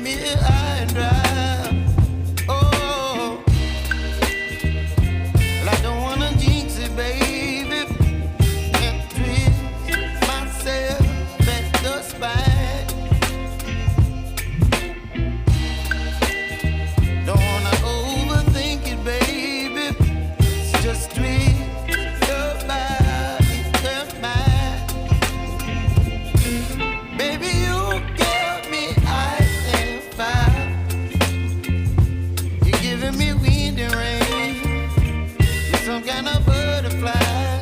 me high and dry. Oh, well, I don't wanna jinx it, baby, and twist myself at the spine. Don't wanna overthink it, baby. It's just twist your body and mine. Baby, you give me ice and fire. You're giving me wind and rain. You're some kind of butterfly.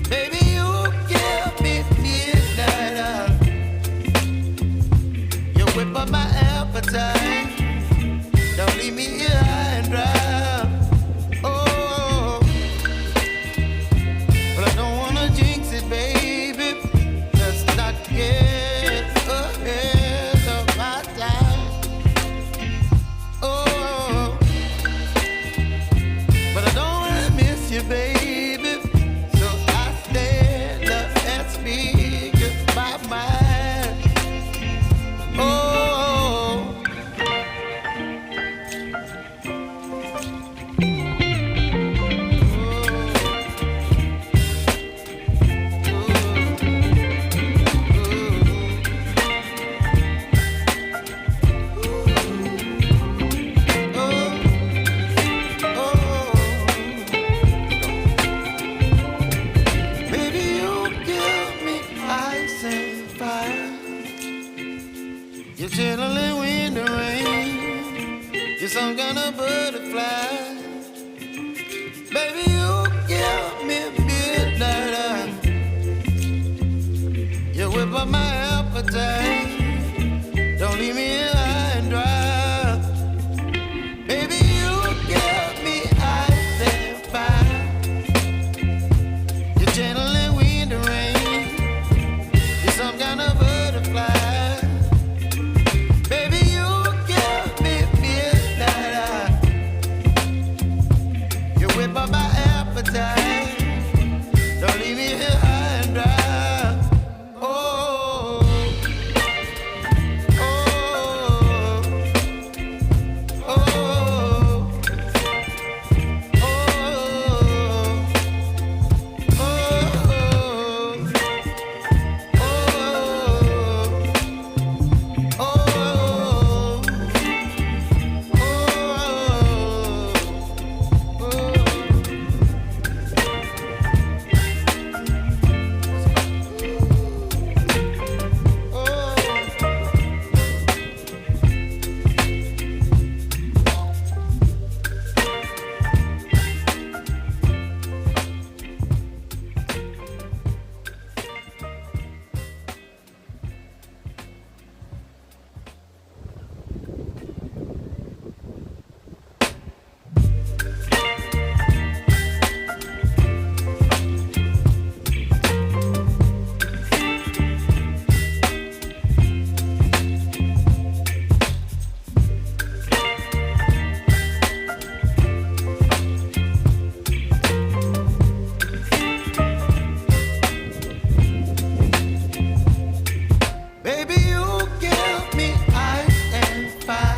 Baby, you give me midnight. You whip up my appetite. Don't leave me here high and dry. Oh, but I don't wanna jinx it, baby. Let's not get ahead of my time. Oh, but I don't wanna miss you, baby. So I stand up and speak my mind. Oh. Baby, you give me ice and fire. You're chilling wind and rain. You're some kind of butterfly. Baby, you give me midnight. You whip up my appetite. Don't leave me here high and dry. Baby, you give me ice and fire. You're channeling wind and rain. You're some kind of butterfly. Baby, you give me midnight. You whip up my appetite. Don't leave me here high and dry. Oh, oh, oh, oh, baby, you give me ice and fire.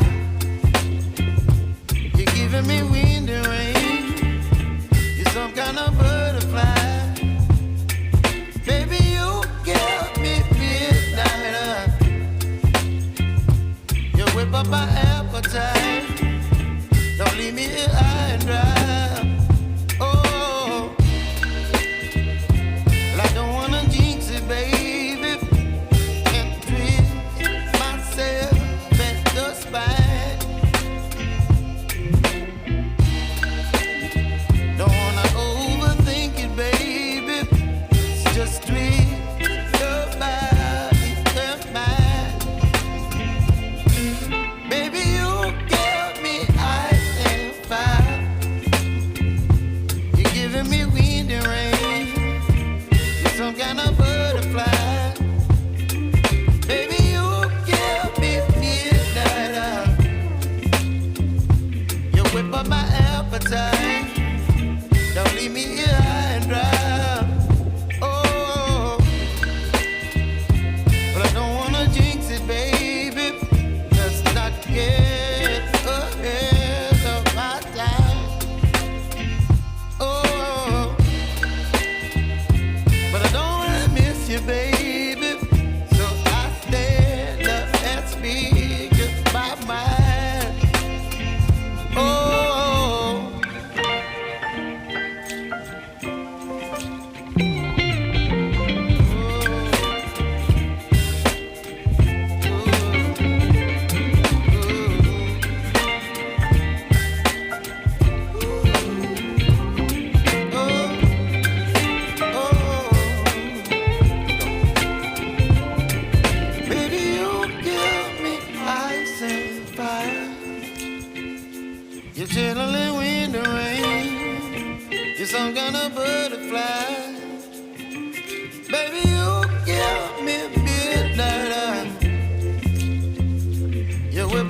You're giving me wind and rain. You're some kind of butterfly. Baby, you give me midnight. You whip up my appetite. Don't leave me here high and dry. Oh, well, I don't wanna jinx it, baby, and twist myself at the spine. Don't wanna overthink it, baby. It's just twist your body and mine. Baby, you give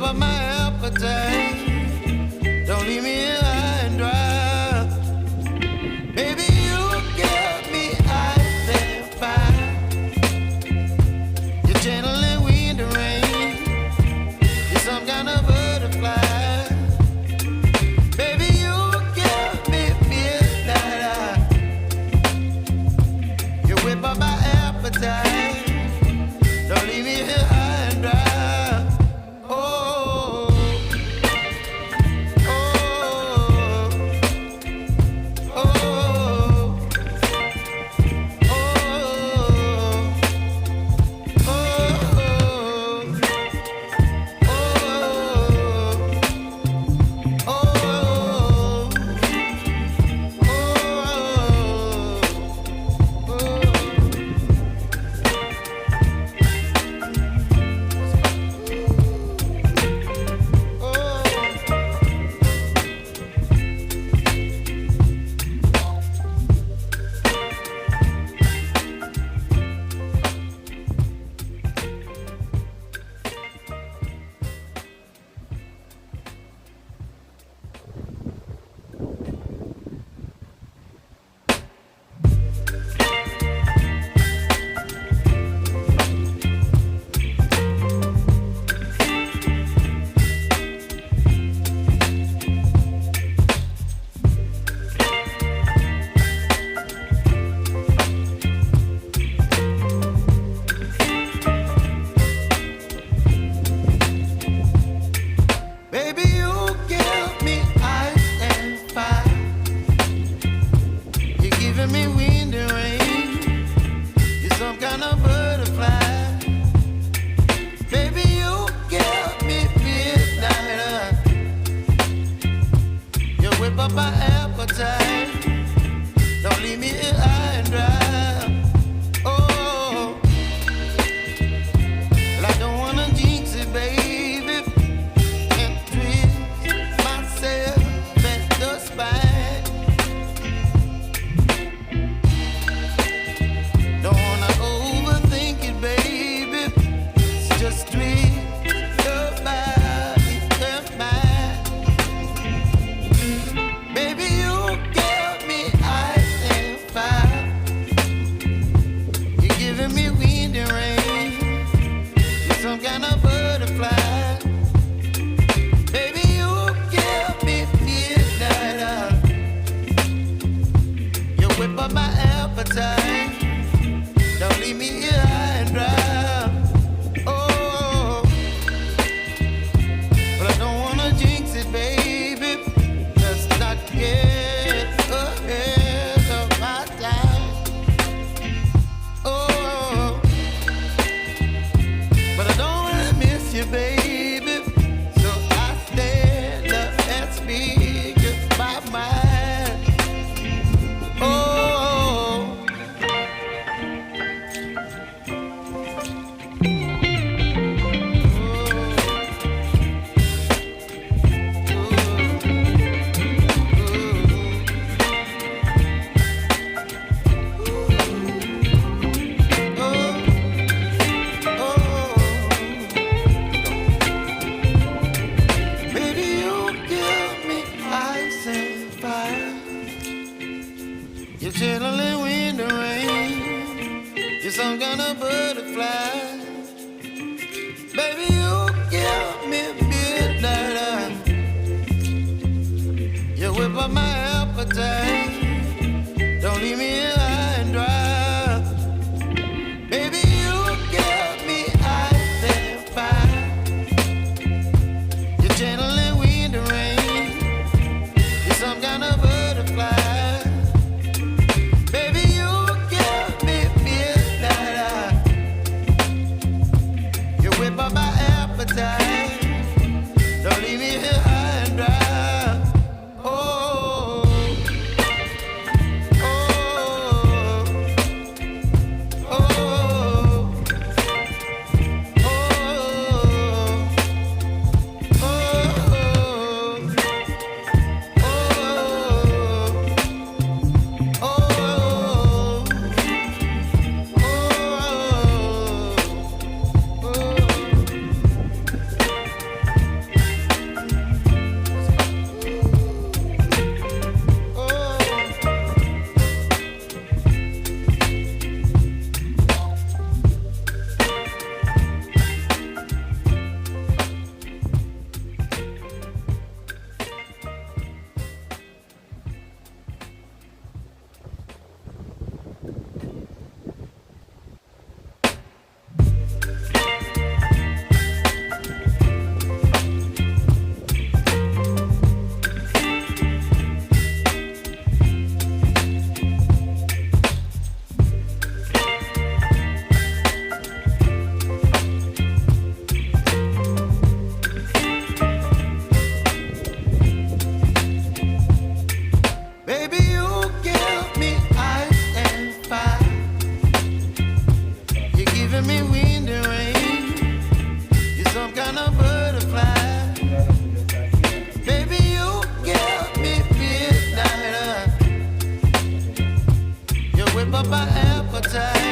up my appetite. Don't leave me here high and dry. Baby, you give me ice and fire. You're channeling wind and rain. You're some kind of butterfly. Baby, you give me midnight. You whip up my appetite. Don't leave me here high and dry. Oh, oh, kind of butterfly. Baby, you give me midnight. You whip up my appetite.